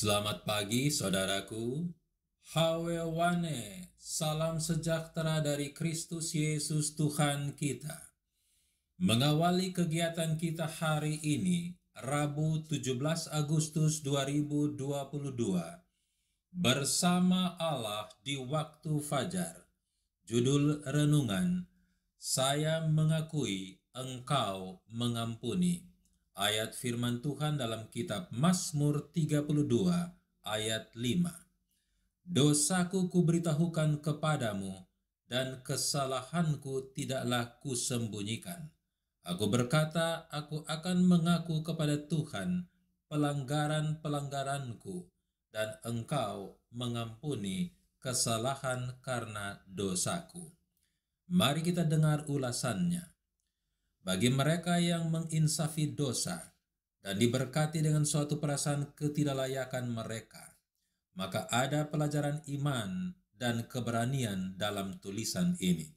Selamat pagi saudaraku, Hawewane, salam sejahtera dari Kristus Yesus Tuhan kita. Mengawali kegiatan kita hari ini, Rabu 17 Agustus 2022, bersama Allah di waktu fajar. Judul renungan, Saya Mengakui Engkau Mengampuni. Ayat firman Tuhan dalam kitab Mazmur 32 ayat 5. Dosaku kuberitahukan kepadamu, dan kesalahanku tidaklah kusembunyikan. Aku berkata, aku akan mengaku kepada Tuhan pelanggaran-pelanggaranku, dan Engkau mengampuni kesalahan karena dosaku. Mari kita dengar ulasannya. Bagi mereka yang menginsafi dosa dan diberkati dengan suatu perasaan ketidaklayakan mereka, maka ada pelajaran iman dan keberanian dalam tulisan ini.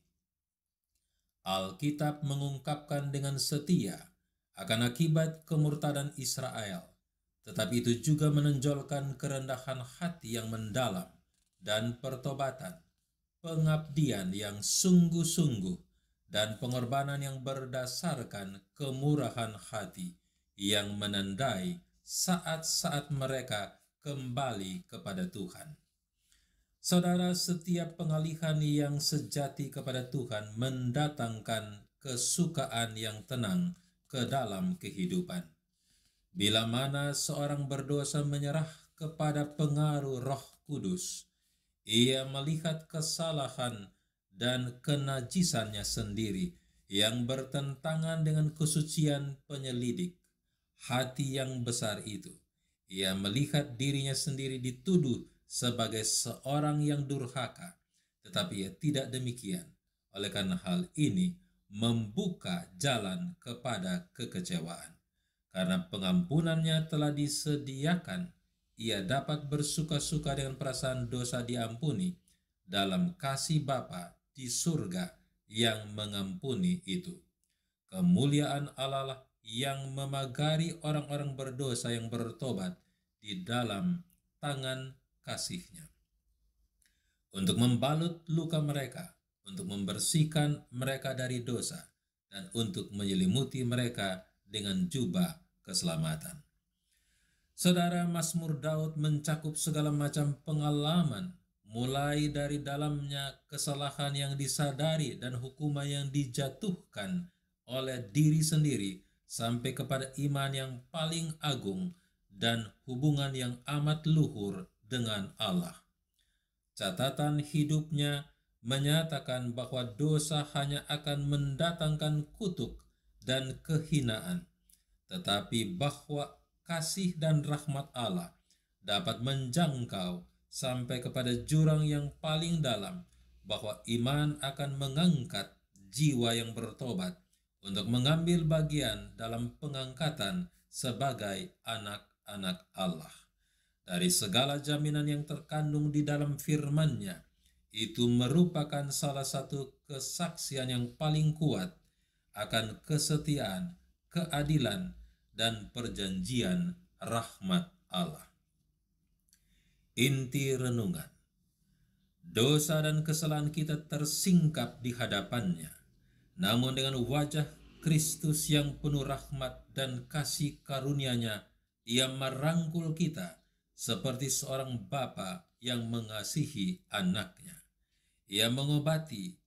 Alkitab mengungkapkan dengan setia akan akibat kemurtadan Israel, tetapi itu juga menonjolkan kerendahan hati yang mendalam dan pertobatan, pengabdian yang sungguh-sungguh, dan pengorbanan yang berdasarkan kemurahan hati yang menandai saat-saat mereka kembali kepada Tuhan. Saudara, setiap pengalihan yang sejati kepada Tuhan mendatangkan kesukaan yang tenang ke dalam kehidupan. Bila mana seorang berdosa menyerah kepada pengaruh Roh Kudus, ia melihat kesalahan dan kenajisannya sendiri yang bertentangan dengan kesucian penyelidik hati yang besar itu. Ia melihat dirinya sendiri dituduh sebagai seorang yang durhaka, tetapi ia tidak demikian. Oleh karena hal ini membuka jalan kepada kekecewaan. Karena pengampunannya telah disediakan, ia dapat bersuka-suka dengan perasaan dosa diampuni dalam kasih Bapa di surga yang mengampuni itu. Kemuliaan Allah yang memagari orang-orang berdosa yang bertobat di dalam tangan kasih-Nya, untuk membalut luka mereka, untuk membersihkan mereka dari dosa, dan untuk menyelimuti mereka dengan jubah keselamatan. Saudara, Mazmur Daud mencakup segala macam pengalaman, mulai dari dalamnya kesalahan yang disadari dan hukuman yang dijatuhkan oleh diri sendiri, sampai kepada iman yang paling agung dan hubungan yang amat luhur dengan Allah. Catatan hidupnya menyatakan bahwa dosa hanya akan mendatangkan kutuk dan kehinaan, tetapi bahwa kasih dan rahmat Allah dapat menjangkau sampai kepada jurang yang paling dalam, bahwa iman akan mengangkat jiwa yang bertobat untuk mengambil bagian dalam pengangkatan sebagai anak-anak Allah. Dari segala jaminan yang terkandung di dalam firman-Nya, itu merupakan salah satu kesaksian yang paling kuat akan kesetiaan, keadilan, dan perjanjian rahmat Allah. Inti renungan: dosa dan kesalahan kita tersingkap di hadapan-Nya, namun dengan wajah Kristus yang penuh rahmat dan kasih karunia-Nya, Ia merangkul kita seperti seorang bapa yang mengasihi anaknya. Ia mengobati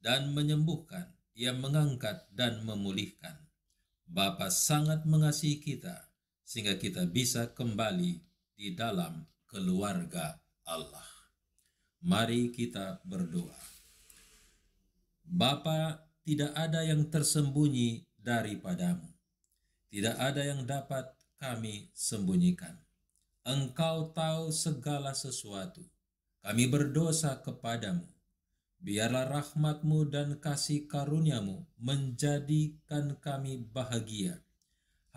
dan menyembuhkan, Ia mengangkat dan memulihkan. Bapa sangat mengasihi kita sehingga kita bisa kembali di dalam keluarga Allah. Mari kita berdoa. Bapa, tidak ada yang tersembunyi daripadamu. Tidak ada yang dapat kami sembunyikan. Engkau tahu segala sesuatu. Kami berdosa kepadamu. Biarlah rahmat-Mu dan kasih karunia-Mu menjadikan kami bahagia.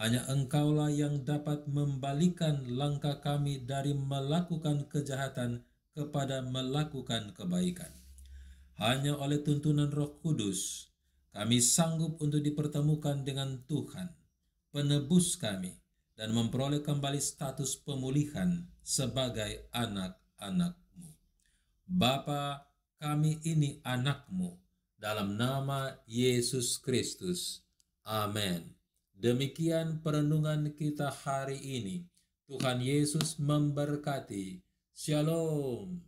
Hanya Engkaulah yang dapat membalikan langkah kami dari melakukan kejahatan kepada melakukan kebaikan. Hanya oleh tuntunan Roh Kudus, kami sanggup untuk dipertemukan dengan Tuhan, penebus kami, dan memperoleh kembali status pemulihan sebagai anak-anak-Mu. Bapa, kami ini anak-Mu, dalam nama Yesus Kristus. Amin. Demikian perenungan kita hari ini. Tuhan Yesus memberkati. Shalom.